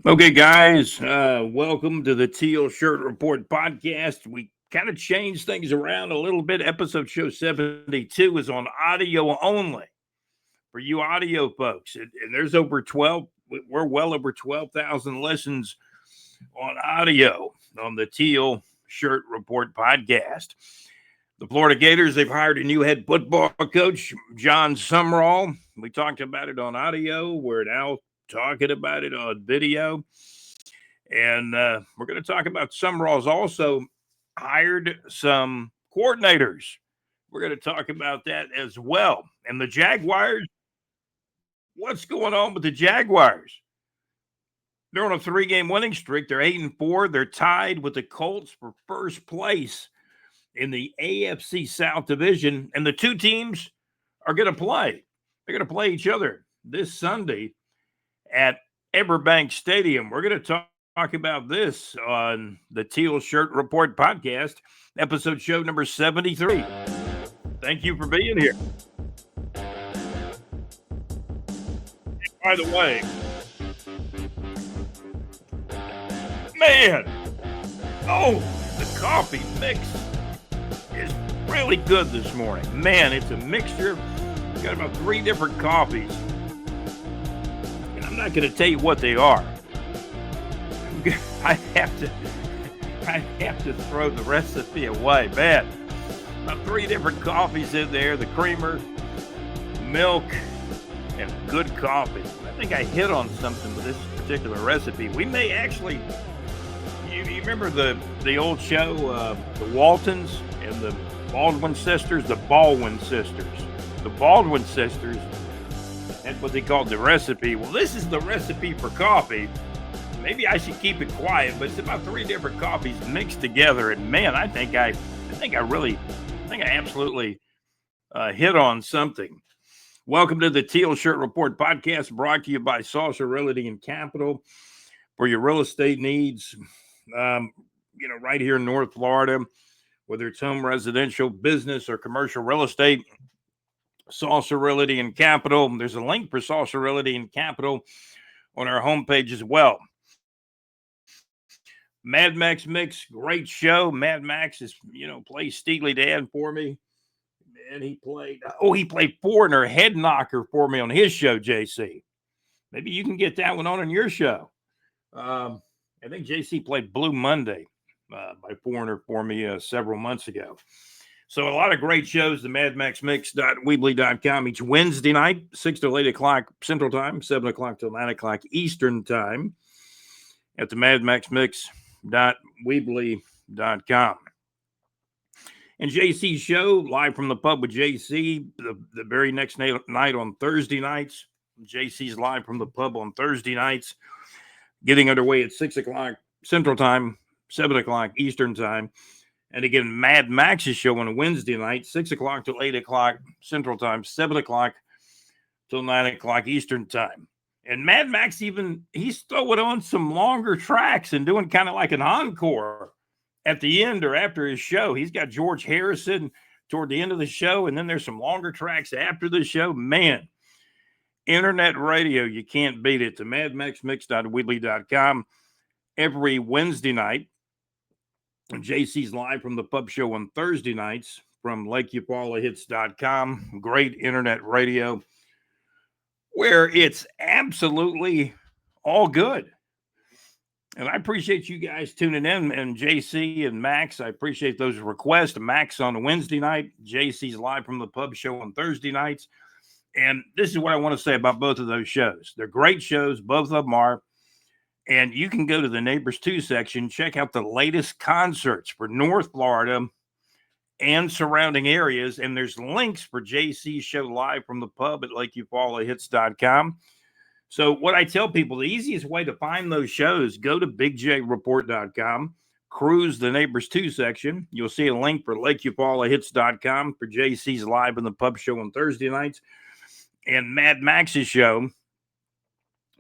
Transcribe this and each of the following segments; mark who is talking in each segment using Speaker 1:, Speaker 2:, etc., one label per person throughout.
Speaker 1: Okay, guys, welcome to the Teal Shirt Report podcast. We kind of changed things around a little bit. Episode show 72 is on audio only for you audio folks. And there's over 12, we're well over 12,000 listens on audio on the Teal Shirt Report podcast. The Florida Gators, they've hired a new head football coach, John Sumrall. We talked about it on audio. We're now talking about it on video. And we're going to talk about Sumrall's also hired some coordinators. We're going to talk about that as well. And the Jaguars, what's going on with the Jaguars? They're on a 3-game winning streak. They're 8-4. They're tied with the Colts for first place in the AFC South Division. And the two teams are going to play. They're going to play each other this Sunday at Everbank Stadium. We're going to talk about this on the Teal Shirt Report podcast, episode show number 73. Thank you for being here. By the way, man, the coffee mix is really good this morning. Man, it's a mixture. We've got about 3 different coffees. And I'm not going to tell you what they are. I have to throw the recipe away, man. About 3 different coffees in there: the creamer, milk, and good coffee. I think I hit on something with this particular recipe. We may actually, you remember the old show, the Waltons and the Baldwin sisters, the Baldwin sisters. The Baldwin sisters, that's what they called the recipe. Well, this is the recipe for coffee. Maybe I should keep it quiet, but it's about 3 different coffees mixed together. And man, I think I absolutely hit on something. Welcome to the Teal Shirt Report podcast, brought to you by Saucer Realty and Capital for your real estate needs. Right here in North Florida, whether it's home, residential, business, or commercial real estate. Saucer Realty and Capital. There's a link for Saucer Realty and Capital on our homepage as well. Mad Max Mix, great show. Mad Max is, plays Steely Dan for me. And he played Foreigner, Head Knocker for me on his show, JC. Maybe you can get that one on your show. I think JC played Blue Monday by Foreigner for me several months ago. So a lot of great shows, the madmaxmix.weebly.com each Wednesday night, 6 to 8 o'clock Central Time, 7 o'clock till 9 o'clock Eastern Time at the madmaxmix.weebly.com. And JC's show, Live from the Pub with JC, the very next night on Thursday nights. JC's Live from the Pub on Thursday nights, getting underway at 6 o'clock Central Time, 7 o'clock Eastern Time. And again, Mad Max's show on a Wednesday night, 6 o'clock till 8 o'clock Central Time, 7 o'clock till 9 o'clock Eastern Time. And Mad Max he's throwing on some longer tracks and doing kind of like an encore at the end or after his show. He's got George Harrison toward the end of the show, and then there's some longer tracks after the show. Man, internet radio, you can't beat it. The madmaxmix.weebly.com every Wednesday night. JC's Live from the Pub show on Thursday nights from LakeUpalaHits.com. Great internet radio where it's absolutely all good. And I appreciate you guys tuning in. And JC and Max, I appreciate those requests. Max on a Wednesday night, JC's Live from the Pub show on Thursday nights. And this is what I want to say about both of those shows. They're great shows. Both of them are. And you can go to the Neighbors 2 section, check out the latest concerts for North Florida and surrounding areas. And there's links for JC's show Live from the Pub at LakeUpalaHits.com. So what I tell people, the easiest way to find those shows, go to BigJReport.com, cruise the Neighbors 2 section. You'll see a link for LakeUpalaHits.com for JC's Live in the Pub show on Thursday nights. And Mad Max's show,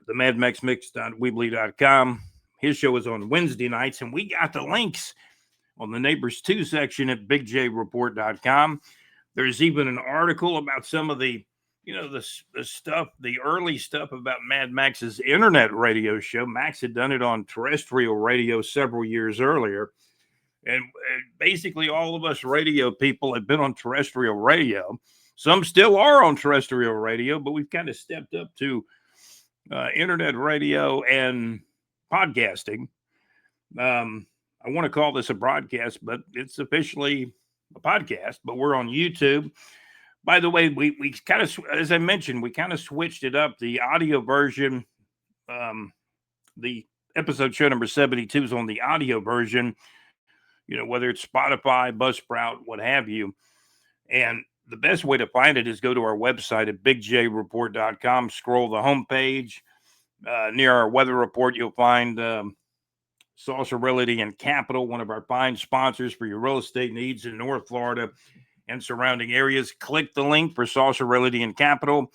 Speaker 1: the madmaxmix.weebly.com. His show is on Wednesday nights, and we got the links on the Neighbors 2 section at BigJReport.com. There's even an article about some of the the stuff, the early stuff about Mad Max's internet radio show. Max had done it on terrestrial radio several years earlier. And basically, all of us radio people have been on terrestrial radio. Some still are on terrestrial radio, but we've kind of stepped up to internet radio and podcasting. I want to call this a broadcast, but it's officially a podcast. But we're on YouTube. By the way, we kind of, as I mentioned, we kind of switched it up. The audio version, the episode show number 72 is on the audio version. Whether it's Spotify, Buzzsprout, what have you. And the best way to find it is go to our website at bigjreport.com, scroll the homepage. Near our weather report, you'll find Saucer Realty and Capital, one of our fine sponsors for your real estate needs in North Florida and surrounding areas. Click the link for Saucer Realty and Capital.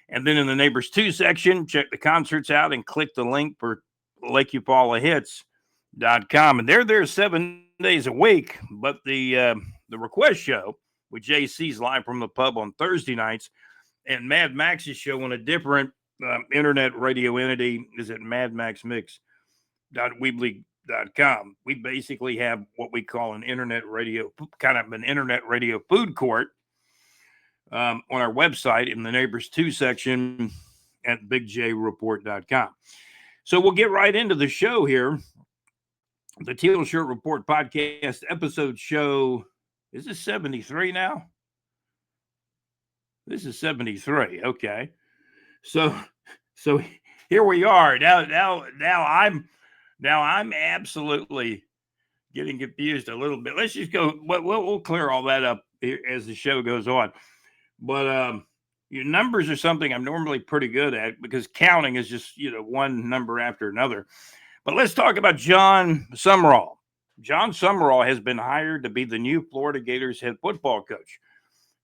Speaker 1: And then in the Neighbors 2 section, check the concerts out and click the link for Lake Eufaula Hits.com. And they're there 7 days a week, but the request show with JC's live from the pub on Thursday nights, and Mad Max's show on a different internet radio entity is at madmaxmix.weebly.com. We basically have what we call an internet radio food court on our website in the Neighbors 2 section at bigjreport.com. So we'll get right into the show here. The Teal Shirt Report podcast episode show. Is this 73 now? This is 73. Okay. So here we are. Now I'm absolutely getting confused a little bit. Let's just go. We'll clear all that up as the show goes on. But your numbers are something I'm normally pretty good at because counting is just one number after another. But let's talk about John Sumrall. John Sumrall has been hired to be the new Florida Gators head football coach.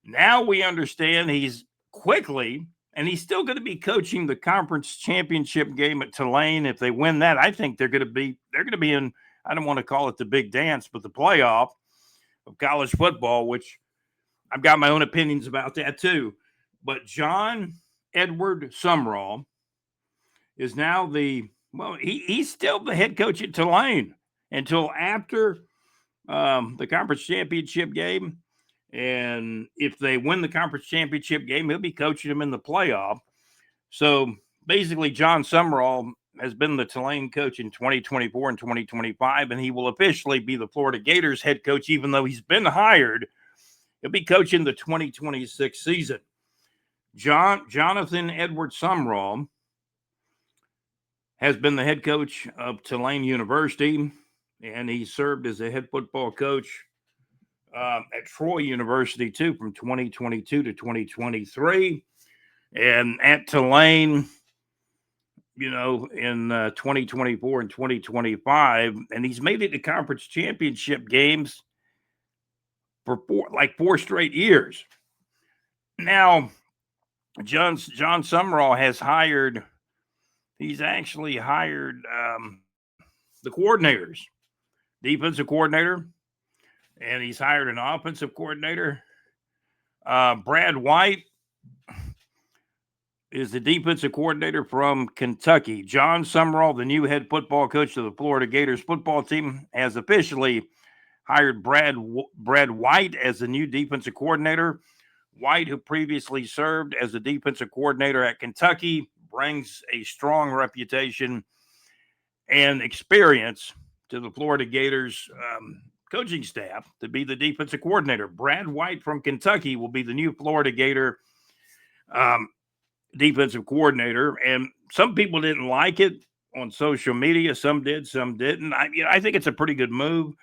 Speaker 1: Now we understand he's still going to be coaching the conference championship game at Tulane. If they win that, I think they're going to be in, I don't want to call it the big dance, but the playoff of college football, which I've got my own opinions about that too. But John Edward Sumrall is now he's still the head coach at Tulane until after the conference championship game. And if they win the conference championship game, he'll be coaching them in the playoff. So basically, John Sumrall has been the Tulane coach in 2024 and 2025, and he will officially be the Florida Gators head coach, even though he's been hired. He'll be coaching the 2026 season. Jonathan Edward Sumrall has been the head coach of Tulane University, and he served as a head football coach at Troy University, too, from 2022 to 2023. And at Tulane, in 2024 and 2025, and he's made it to conference championship games for four straight years. Now, John Sumrall has hired... He's actually hired the coordinators, defensive coordinator, and he's hired an offensive coordinator. Brad White is the defensive coordinator from Kentucky. John Sumrall, the new head football coach of the Florida Gators football team, has officially hired Brad White as the new defensive coordinator. White, who previously served as a defensive coordinator at Kentucky, brings a strong reputation and experience to the Florida Gators coaching staff to be the defensive coordinator. Brad White from Kentucky will be the new Florida Gator defensive coordinator. And some people didn't like it on social media. Some did, some didn't. I think it's a pretty good move.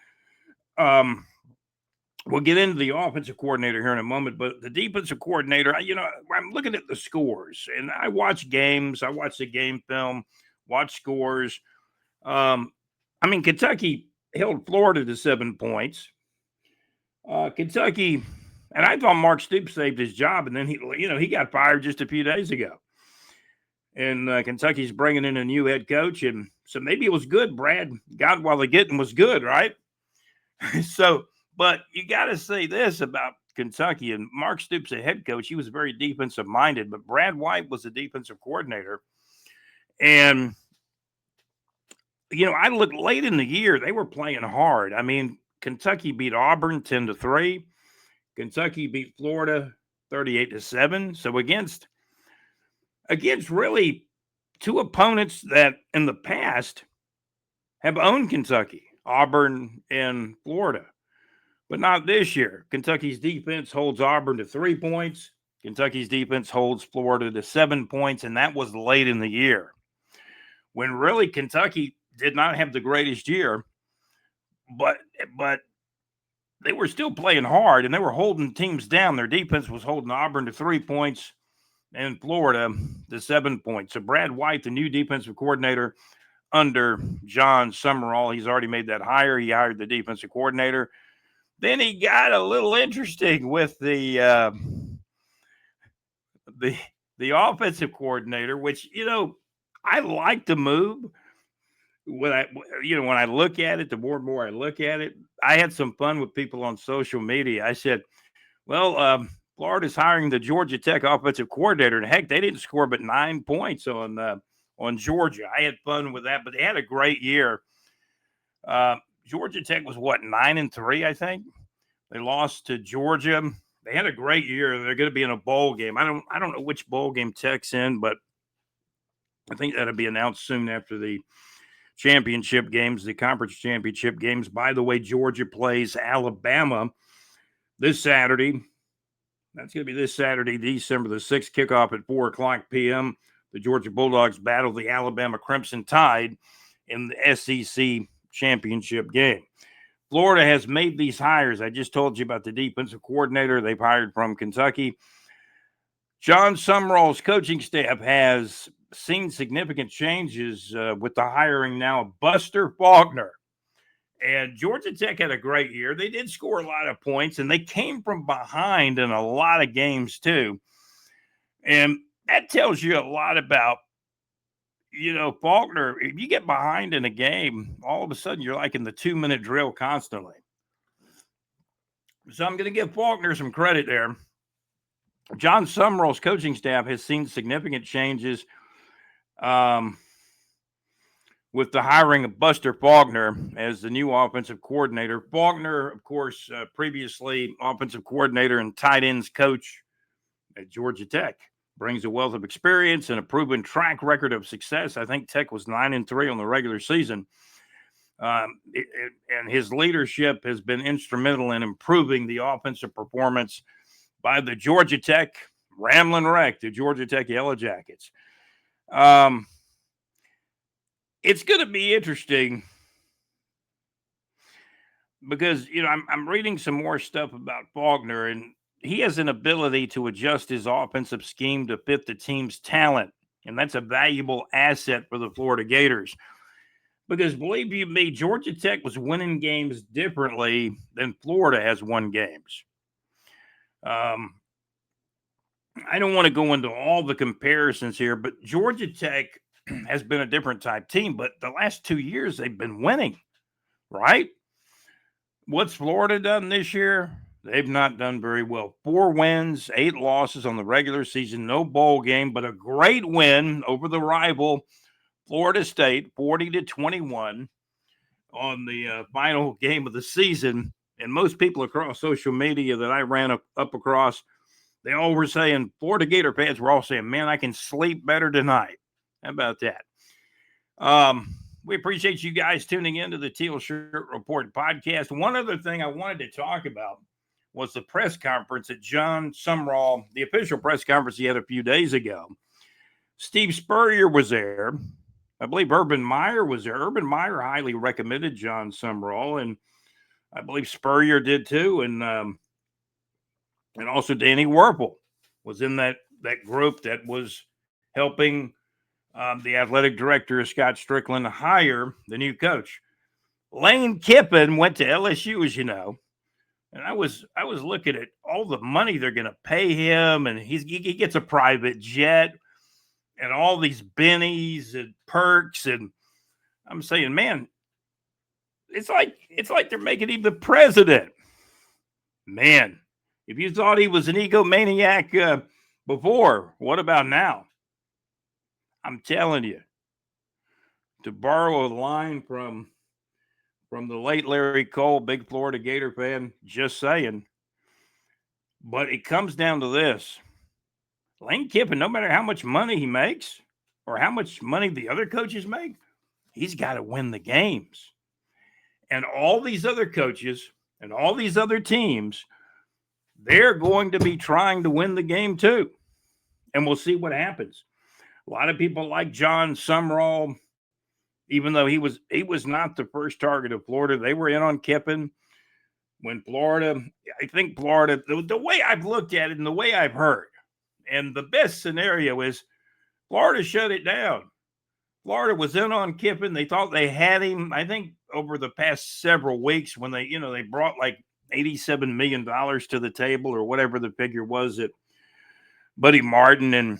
Speaker 1: We'll get into the offensive coordinator here in a moment, but the defensive coordinator, I'm looking at the scores, and I watch games. I watch the game film, watch scores. Kentucky held Florida to 7 points. Kentucky, and I thought Mark Stoops saved his job, and then he got fired just a few days ago. And Kentucky's bringing in a new head coach, and so maybe it was good. Brad got while the getting was good, right? But you got to say this about Kentucky. And Mark Stoops, a head coach, he was very defensive minded, but Brad White was the defensive coordinator. And, I looked late in the year, they were playing hard. I mean, Kentucky beat Auburn 10-3. Kentucky beat Florida 38-7. So against really two opponents that in the past have owned Kentucky, Auburn and Florida, but not this year. Kentucky's defense holds Auburn to 3 points. Kentucky's defense holds Florida to 7 points, and that was late in the year when really Kentucky did not have the greatest year, but they were still playing hard and they were holding teams down. Their defense was holding Auburn to 3 points and Florida to 7 points. So Brad White, the new defensive coordinator under John Sumrall, he's already made that hire. He hired the defensive coordinator. Then he got a little interesting with the offensive coordinator, which, I like the move. When I look at it, the more and more I look at it, I had some fun with people on social media. I said, well, Florida's hiring the Georgia Tech offensive coordinator, and heck, they didn't score but 9 points on Georgia. I had fun with that, but they had a great year. Georgia Tech was 9-3, I think. They lost to Georgia. They had a great year. They're going to be in a bowl game. I don't know which bowl game Tech's in, but I think that'll be announced soon after the championship games, the conference championship games. By the way, Georgia plays Alabama this Saturday. That's going to be this Saturday, December the 6th, kickoff at 4:00 p.m. The Georgia Bulldogs battle the Alabama Crimson Tide in the SEC championship game. Florida has made these hires. I just told you about the defensive coordinator they've hired from Kentucky. John Sumrall's coaching staff has seen significant changes with the hiring now of Buster Faulkner. And Georgia Tech had a great year. They did score a lot of points, and they came from behind in a lot of games too. And that tells you a lot about, Faulkner. If you get behind in a game, all of a sudden you're like in the 2-minute drill constantly. So I'm going to give Faulkner some credit there. John Sumrall's coaching staff has seen significant changes with the hiring of Buster Faulkner as the new offensive coordinator. Faulkner, of course, previously offensive coordinator and tight ends coach at Georgia Tech, brings a wealth of experience and a proven track record of success. I think Tech was 9-3 on the regular season. And his leadership has been instrumental in improving the offensive performance by the Georgia Tech Ramblin' Wreck, the Georgia Tech Yellow Jackets. It's going to be interesting because, I'm reading some more stuff about Faulkner, and he has an ability to adjust his offensive scheme to fit the team's talent. And that's a valuable asset for the Florida Gators. Because believe you me, Georgia Tech was winning games differently than Florida has won games. I don't want to go into all the comparisons here, but Georgia Tech has been a different type team, but the last 2 years they've been winning, right? What's Florida done this year? They've not done very well. 4 wins, 8 losses on the regular season, no bowl game, but a great win over the rival Florida State, 40-21 on the final game of the season. And most people across social media that I ran up across, they all were saying, Florida Gator fans were all saying, man, I can sleep better tonight. How about that? We appreciate you guys tuning in to the Teal Shirt Report podcast. One other thing I wanted to talk about was the press conference at John Sumrall, the official press conference he had a few days ago. Steve Spurrier was there. I believe Urban Meyer was there. Urban Meyer highly recommended John Sumrall, and I believe Spurrier did too. And also Danny Werpel was in that group that was helping the athletic director, Scott Strickland, hire the new coach. Lane Kiffin went to LSU, as you know, and I was looking at all the money they're going to pay him, and he gets a private jet and all these bennies and perks, and I'm saying, man, it's like they're making him the president. Man, If you thought he was an egomaniac before, what about now? I'm telling you, to borrow a line from the late Larry Cole, big Florida Gator fan, just saying. But it comes down to this. Lane Kiffin, no matter how much money he makes or how much money the other coaches make, he's got to win the games. And all these other coaches and all these other teams, they're going to be trying to win the game too. And we'll see what happens. A lot of people like John Sumrall, even though he was not the first target of Florida. They were in on Kiffin when Florida, I think Florida, the way I've looked at it and the way I've heard, and the best scenario is Florida shut it down. Florida was in on Kiffin. They thought they had him. I think over the past several weeks when they brought like $87 million to the table or whatever the figure was that Buddy Martin and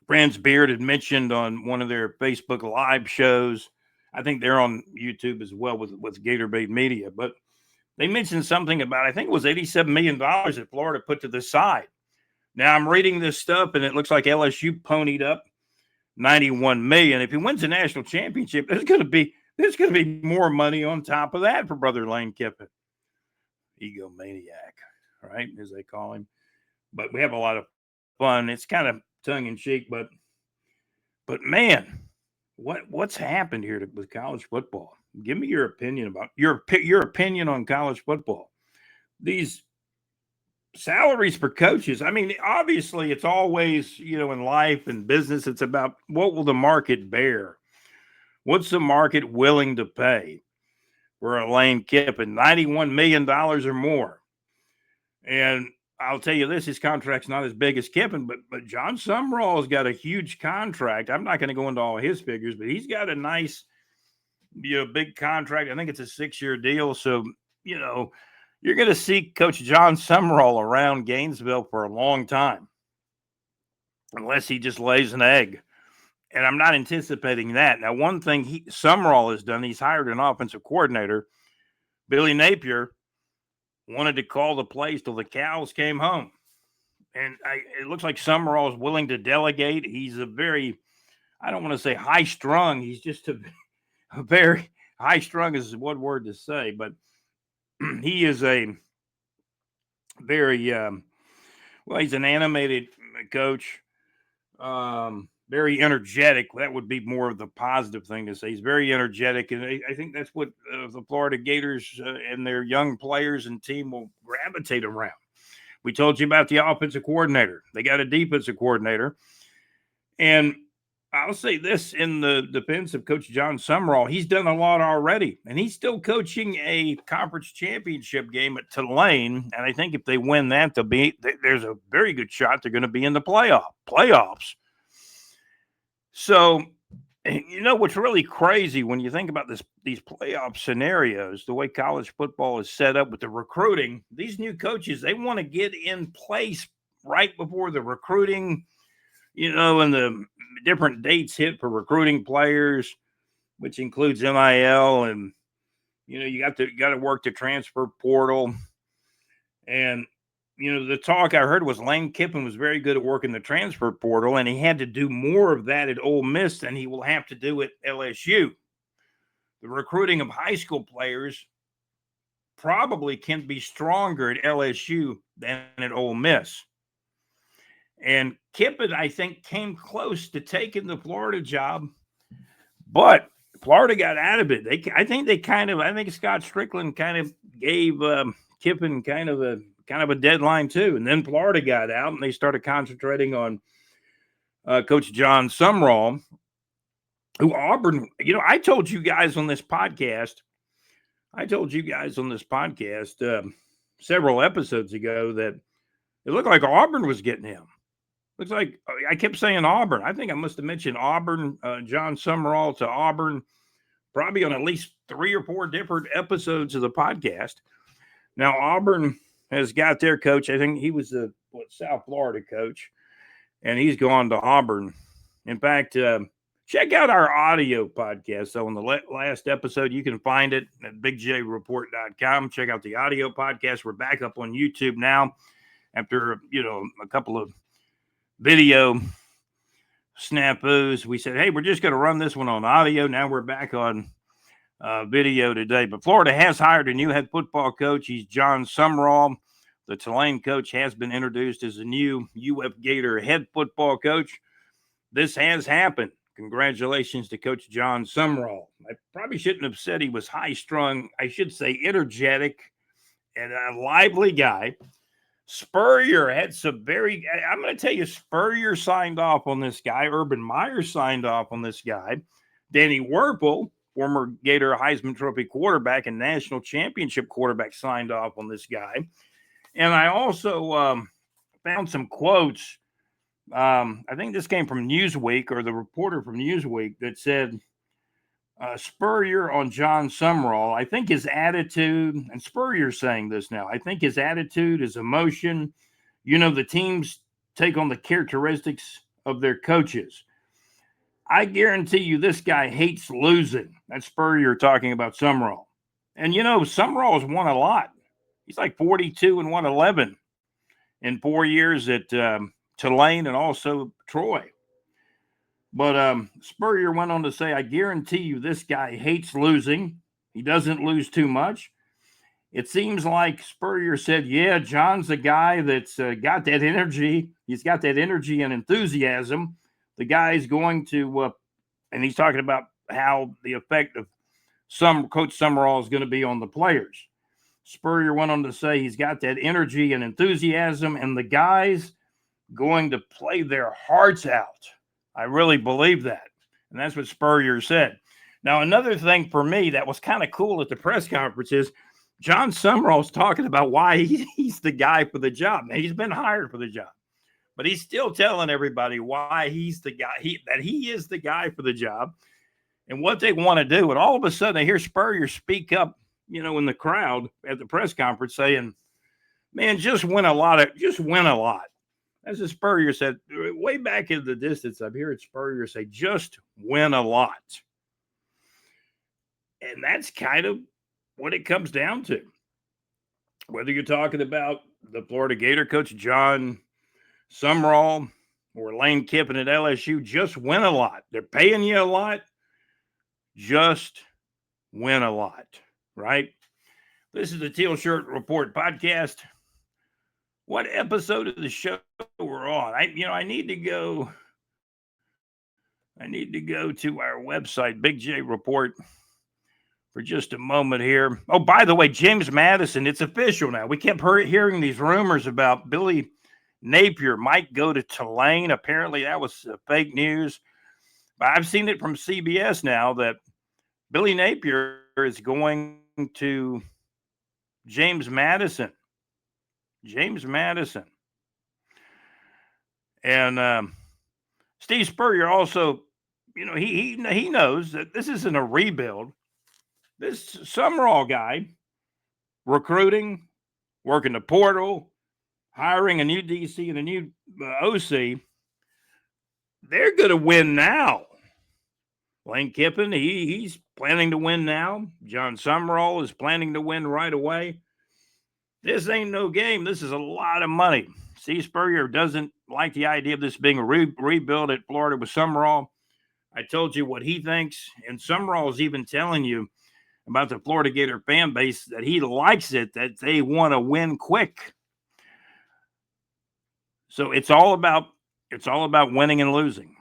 Speaker 1: Franz Beard had mentioned on one of their Facebook Live shows. I think they're on YouTube as well with Gatorbait Media. But they mentioned something about, I think it was $87 million that Florida put to the side. Now I'm reading this stuff and it looks like LSU ponied up $91 million. If he wins a national championship, there's going to be more money on top of that for brother Lane Kiffin. Egomaniac, right, as they call him. But we have a lot of fun. It's kind of tongue in cheek, but man, what's happened here with college football? Give me your opinion about your opinion on college football. These salaries for coaches. I mean, obviously, it's always, in life and business, it's about what will the market bear? What's the market willing to pay for a Lane Kiffin? $91 million or more. And I'll tell you this, his contract's not as big as Kiffin, but John Sumrall's got a huge contract. I'm not going to go into all his figures, but he's got a nice, big contract. I think it's a 6-year deal. So, you're going to see Coach John Sumrall around Gainesville for a long time, unless he just lays an egg. And I'm not anticipating that. Now, one thing Sumrall has done, he's hired an offensive coordinator. Billy Napier wanted to call the plays till the cows came home. And it looks like Sumrall is willing to delegate. He's a very, I don't want to say high-strung. He's just a very high-strung is one word to say, but he is a very, he's an animated coach, very energetic. That would be more of the positive thing to say. He's very energetic, and I think that's what the Florida Gators and their young players and team will gravitate around. We told you about the offensive coordinator. They got a defensive coordinator, and I'll say this in the defense of Coach John Sumrall, he's done a lot already, and he's still coaching a conference championship game at Tulane. And I think if they win that, there's a very good shot they're going to be in the playoffs. So, what's really crazy when you think about these playoff scenarios, the way college football is set up with the recruiting, these new coaches, they want to get in place right before the recruiting, and the different dates hit for recruiting players, which includes NIL, and you got to work the transfer portal. And the talk I heard was Lane Kiffin was very good at working the transfer portal, and he had to do more of that at Ole Miss than he will have to do at LSU. The recruiting of high school players probably can be stronger at LSU than at Ole Miss. And Kiffin, I think, came close to taking the Florida job, but Florida got out of it. I think Scott Strickland kind of gave Kiffin kind of a deadline too. And then Florida got out and they started concentrating on Coach John Sumrall, who Auburn, I told you guys on this podcast several episodes ago that it looked like Auburn was getting him. Looks like I kept saying Auburn. I think I must have mentioned Auburn, John Sumrall to Auburn, probably on at least 3 or 4 different episodes of the podcast. Now, Auburn has got their coach. I think he was the South Florida coach, and he's gone to Auburn. In fact, Check out our audio podcast. So on the last episode, you can find it at bigjreport.com. Check out the audio podcast. We're back up on YouTube now after, a couple of video snafus. We said, hey, we're just going to run this one on audio. Now we're back on video today. But Florida has hired a new head football coach. He's John Sumrall. The Tulane coach has been introduced as a new UF Gator head football coach. This has happened. Congratulations to Coach John Sumrall. I probably shouldn't have said he was high-strung. I should say energetic and a lively guy. Spurrier had some I'm going to tell you, Spurrier signed off on this guy. Urban Meyer signed off on this guy. Danny Werpel, former Gator Heisman Trophy quarterback and national championship quarterback, signed off on this guy. And I also found some quotes. I think this came from Newsweek, or the reporter from Newsweek, that said Spurrier on John Sumrall. I think his attitude, and Spurrier's saying this now, I think his attitude, his emotion, the teams take on the characteristics of their coaches. I guarantee you this guy hates losing. That's Spurrier talking about Sumrall. And, Sumrall's won a lot. He's like 42-11 in 4 years at Tulane and also Troy. But Spurrier went on to say, I guarantee you this guy hates losing. He doesn't lose too much. It seems like Spurrier said, yeah, John's a guy that's got that energy. He's got that energy and enthusiasm. The guy's going to, and he's talking about how the effect of Coach Sumrall is going to be on the players. Spurrier went on to say he's got that energy and enthusiasm, and the guys going to play their hearts out. I really believe that. And that's what Spurrier said. Now, another thing for me that was kind of cool at the press conference is John Sumrall's talking about why he's the guy for the job. Now, he's been hired for the job, but he's still telling everybody why he's the guy, that he is the guy for the job and what they want to do. And all of a sudden, I hear Spurrier speak up, in the crowd at the press conference saying, man, just win a lot. As Spurrier said, way back in the distance, I'm hearing Spurrier say, just win a lot. And that's kind of what it comes down to. Whether you're talking about the Florida Gator coach, John Sumrall, or Lane Kiffin at LSU, just win a lot. They're paying you a lot. Just win a lot, right? This is the Teal Shirt Report podcast. What episode of the show we're on? I need to go to our website, Big J Report, for just a moment here. Oh, by the way, James Madison, it's official now. We kept hearing these rumors about Billy Napier might go to Tulane. Apparently, that was fake news. But I've seen it from CBS now that Billy Napier is going to James Madison. And Steve Spurrier also, he knows that this isn't a rebuild. This Sumrall guy, recruiting, working the portal, hiring a new DC and a new OC, they're going to win now. Lane Kiffin, he's planning to win now. John Sumrall is planning to win right away. This ain't no game. This is a lot of money. Steve Spurrier doesn't like the idea of this being a rebuild at Florida with Sumrall. I told you what he thinks, and Sumrall is even telling you about the Florida Gator fan base that he likes it, that they want to win quick. So it's all about winning and losing.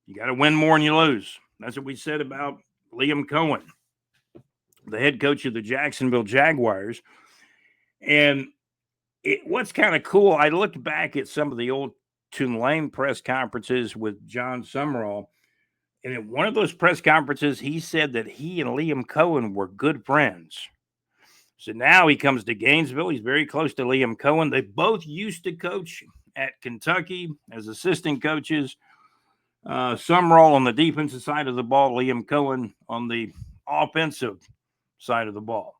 Speaker 1: You got to win more than you lose. That's what we said about Liam Cohen, the head coach of the Jacksonville Jaguars. And what's kind of cool, I looked back at some of the old Tulane press conferences with John Sumrall, and at one of those press conferences, he said that he and Liam Cohen were good friends. So now he comes to Gainesville. He's very close to Liam Cohen. They both used to coach at Kentucky as assistant coaches. Sumrall on the defensive side of the ball, Liam Cohen on the offensive side of the ball.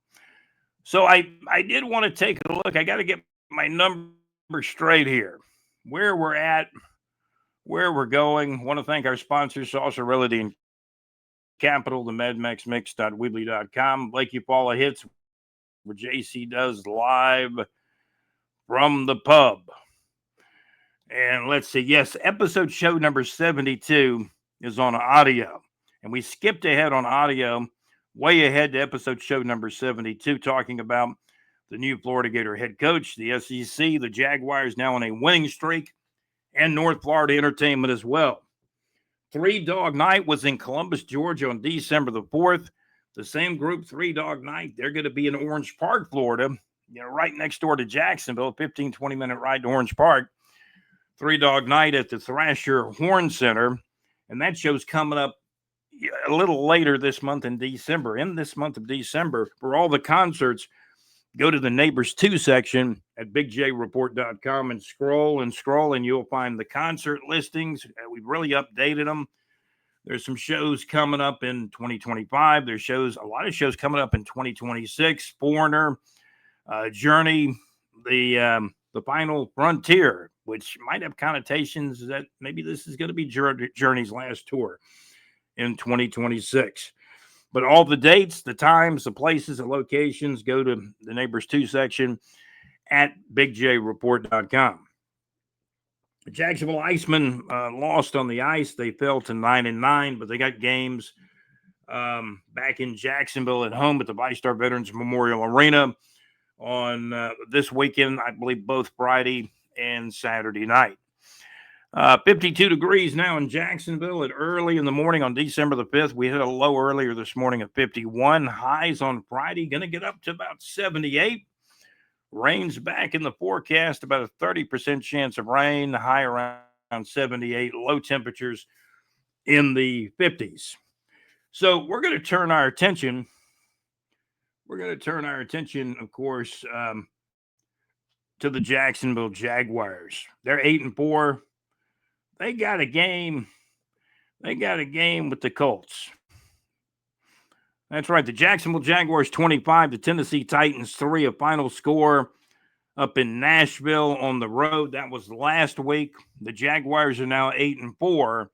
Speaker 1: So I did want to take a look. I got to get my numbers straight here. Where we're at where we're going. Want to thank our sponsors, Saucer Realty and Capital, the MedMaxMix.weebly.com, Blakey Paula Hits, where JC does live from the pub. And let's see, yes, episode show number 72 is on audio. And we skipped ahead on audio, way ahead to episode show number 72, talking about the new Florida Gator head coach, the SEC, the Jaguars now on a winning streak, and North Florida entertainment as well. Three Dog Night was in Columbus, Georgia on December the 4th. The same group, Three Dog Night, they're going to be in Orange Park, Florida, right next door to Jacksonville, 15, 20-minute ride to Orange Park. Three Dog Night at the Thrasher Horn Center. And that show's coming up a little later this month in December. In this month of December, for all the concerts, go to the Neighbors 2 section at bigjreport.com and scroll, and you'll find the concert listings. We've really updated them. There's some shows coming up in 2025. There's a lot of shows coming up in 2026. Foreigner, Journey, the Final Frontier, which might have connotations that maybe this is going to be Journey's last tour in 2026. But all the dates, the times, the places, the locations, go to the Neighbors 2 section at bigjreport.com. The Jacksonville Icemen lost on the ice. They fell to 9-9, but they got games back in Jacksonville at home at the VyStar Veterans Memorial Arena on this weekend, I believe both Friday and Saturday night. 52 degrees now in Jacksonville at early in the morning on December the 5th. We hit a low earlier this morning of 51. Highs on Friday, going to get up to about 78. Rain's back in the forecast, about a 30% chance of rain, high around 78, low temperatures in the 50s. So we're going to turn our attention, of course, to the Jacksonville Jaguars. They're 8-4. They got a game with the Colts. That's right. The Jacksonville Jaguars 25, the Tennessee Titans 3, a final score up in Nashville on the road. That was last week. The Jaguars are now 8-4,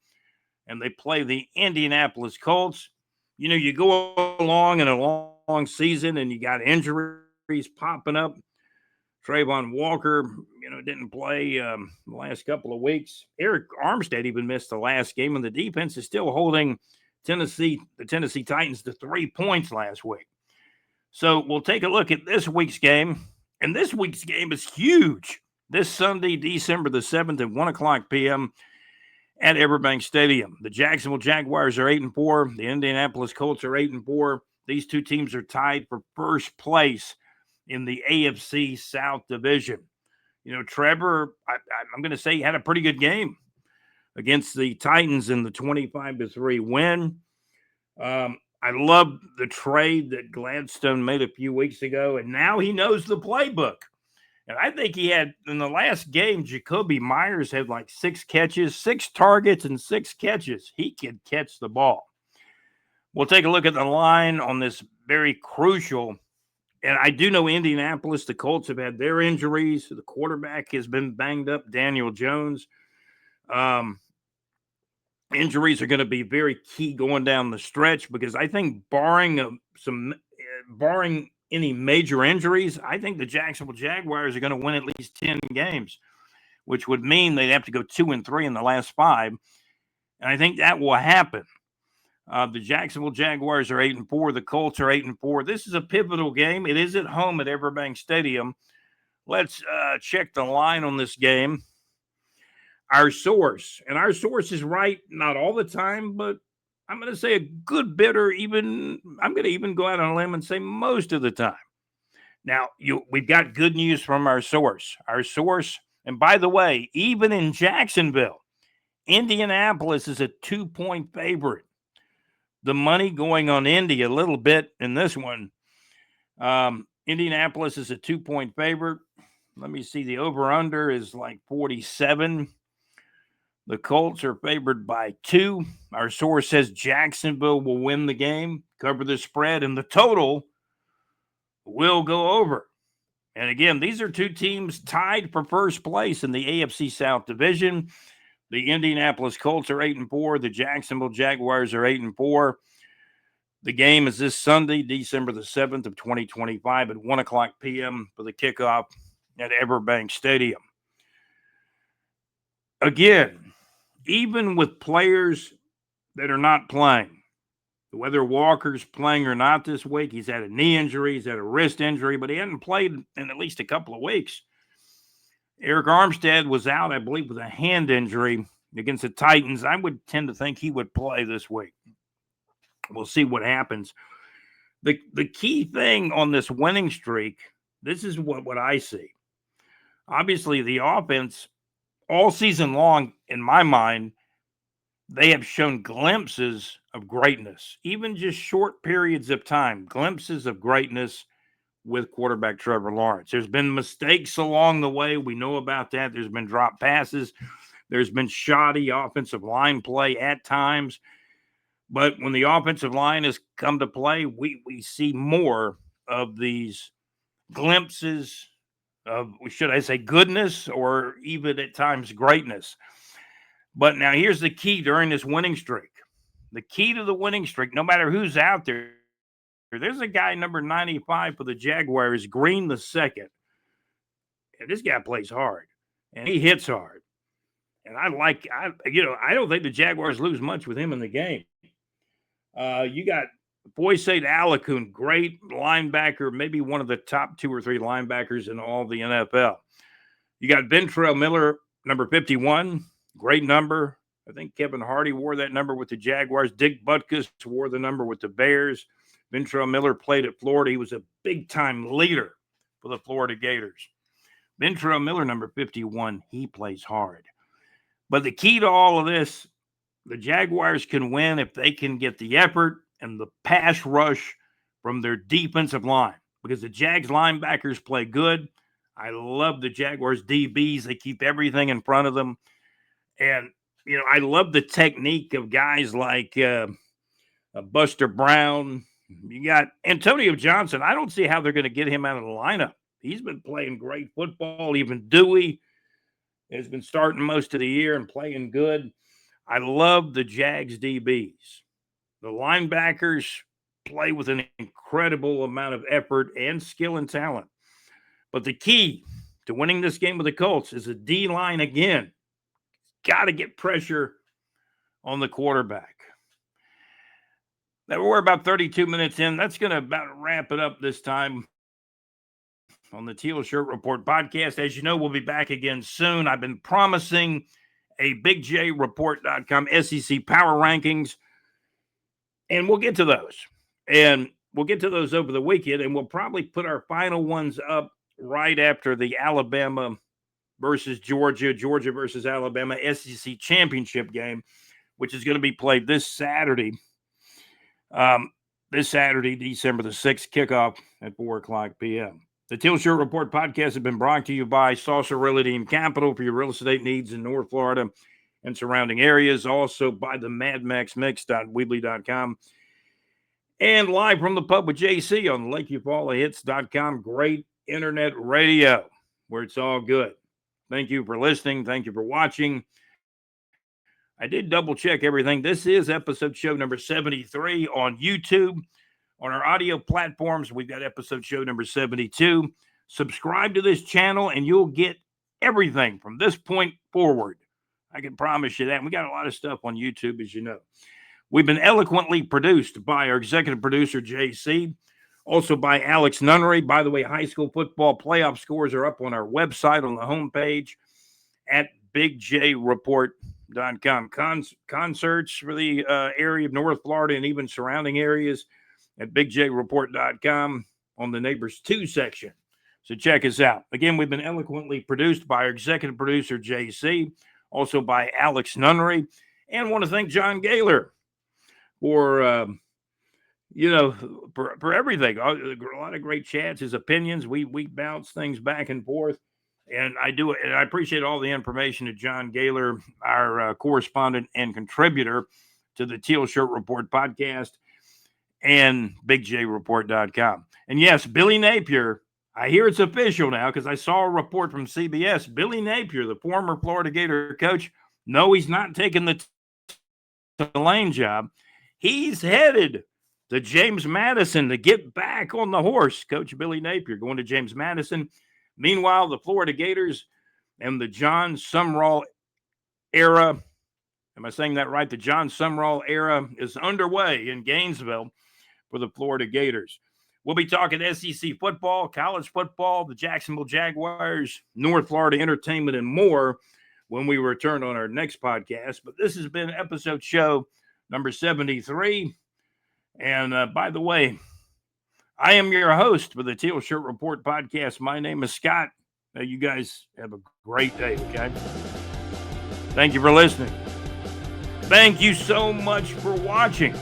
Speaker 1: and they play the Indianapolis Colts. You go along in a long season, and you got injuries popping up. Trayvon Walker, didn't play the last couple of weeks. Eric Armstead even missed the last game, and the defense is still holding the Tennessee Titans to 3 points last week. So we'll take a look at this week's game, and this week's game is huge. This Sunday, December the 7th at 1 o'clock p.m. at Everbank Stadium. The Jacksonville Jaguars are 8-4. The Indianapolis Colts are 8-4. These two teams are tied for first place in the AFC South Division. Trevor, I'm going to say he had a pretty good game against the Titans in the 25-3 win. I love the trade that Gladstone made a few weeks ago, and now he knows the playbook. And I think he had, in the last game, Jacoby Myers had like 6 catches, 6 targets, and 6 catches. He could catch the ball. We'll take a look at the line on this very crucial. And I do know Indianapolis, the Colts have had their injuries. The quarterback has been banged up, Daniel Jones. Injuries are going to be very key going down the stretch because I think barring any major injuries, I think the Jacksonville Jaguars are going to win at least 10 games, which would mean they'd have to go 2-3 in the last 5. And I think that will happen. The Jacksonville Jaguars are 8-4. The Colts are 8-4. This is a pivotal game. It is at home at Everbank Stadium. Let's check the line on this game. Our source is right, not all the time, but I'm going to say a good bit, or I'm going to even go out on a limb and say most of the time. Now, we've got good news from our source. And by the way, even in Jacksonville, Indianapolis is a 2-point favorite. The money going on Indy a little bit in this one. Indianapolis is a 2-point favorite. Let me see. The over-under is like 47. The Colts are favored by 2. Our source says Jacksonville will win the game, cover the spread, and the total will go over. And again, these are two teams tied for first place in the AFC South Division. The Indianapolis Colts are 8-4. The Jacksonville Jaguars are 8-4. The game is this Sunday, December the 7th of 2025 at 1 o'clock p.m. for the kickoff at Everbank Stadium. Again, even with players that are not playing, whether Walker's playing or not this week, he's had a knee injury, he's had a wrist injury, but he hadn't played in at least a couple of weeks. Eric Armstead was out, I believe, with a hand injury against the Titans. I would tend to think he would play this week. We'll see what happens. The key thing on this winning streak, this is what I see. Obviously, the offense all season long, in my mind, they have shown glimpses of greatness, even just short periods of time, glimpses of greatness with quarterback Trevor Lawrence. There's been mistakes along the way. We know about that. There's been drop passes. There's been shoddy offensive line play at times. But when the offensive line has come to play, we see more of these glimpses of, should I say, goodness or even at times greatness. But now here's the key during this winning streak. The key to the winning streak, no matter who's out there, there's a guy number 95 for the Jaguars, Green the second. And this guy plays hard, and he hits hard. And I don't think the Jaguars lose much with him in the game. You got Boysaid Alakun, great linebacker, maybe one of the top 2 or 3 linebackers in all the NFL. You got Ventrell Miller, number 51, great number. I think Kevin Hardy wore that number with the Jaguars. Dick Butkus wore the number with the Bears. Ventrell Miller played at Florida. He was a big-time leader for the Florida Gators. Ventrell Miller, number 51, he plays hard. But the key to all of this, the Jaguars can win if they can get the effort and the pass rush from their defensive line, because the Jags linebackers play good. I love the Jaguars DBs. They keep everything in front of them. And, I love the technique of guys like Buster Brown. You got Antonio Johnson. I don't see how they're going to get him out of the lineup. He's been playing great football. Even Dewey has been starting most of the year and playing good. I love the Jags DBs. The linebackers play with an incredible amount of effort and skill and talent. But the key to winning this game with the Colts is a D-line again. Got to get pressure on the quarterback. Now, we're about 32 minutes in. That's going to about wrap it up this time on the Teal Shirt Report podcast. As you know, we'll be back again soon. I've been promising a BigJReport.com SEC Power Rankings, and we'll get to those. And we'll get to those over the weekend, and we'll probably put our final ones up right after the Alabama versus Georgia versus Alabama SEC championship game, which is going to be played this Saturday. December the 6th, kickoff at 4 o'clock p.m. The Teal Shirt Report podcast has been brought to you by Saucer Realty and Capital for your real estate needs in North Florida and surrounding areas. Also by the MadMaxMix.weebly.com and live from the pub with JC on LakeUFallahits.com. Great internet radio where it's all good. Thank you for listening. Thank you for watching. I did double check everything. This is episode show number 73 on YouTube. On our audio platforms, we've got episode show number 72. Subscribe to this channel, and you'll get everything from this point forward. I can promise you that. And we got a lot of stuff on YouTube, as you know. We've been eloquently produced by our executive producer, JC, also by Alex Nunnery. By the way, high school football playoff scores are up on our website on the homepage at BigJReport.com. Concerts for the area of North Florida and even surrounding areas at BigJReport.com on the Neighbors 2 section. So check us out. Again, we've been eloquently produced by our executive producer, JC, also by Alex Nunnery, and want to thank John Gaylor for, for everything. A lot of great chats, his opinions. We bounce things back and forth. And I appreciate all the information that John Gaylor, our correspondent and contributor to the Teal Shirt Report podcast, and BigJReport.com. And yes, Billy Napier, I hear it's official now because I saw a report from CBS. Billy Napier, the former Florida Gator coach, No, he's not taking the Tulane job. He's headed to James Madison to get back on the horse. Coach Billy Napier going to James Madison. Meanwhile, the Florida Gators and the John Sumrall era, am I saying that right? The John Sumrall era is underway in Gainesville for the Florida Gators. We'll be talking SEC football, college football, the Jacksonville Jaguars, North Florida entertainment, and more when we return on our next podcast. But this has been episode show number 73. And by the way, I am your host for the Teal Shirt Report podcast. My name is Scott. You guys have a great day, okay? Thank you for listening. Thank you so much for watching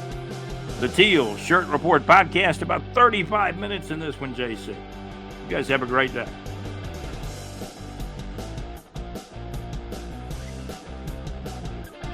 Speaker 1: the Teal Shirt Report podcast. About 35 minutes in this one, JC. You guys have a great day.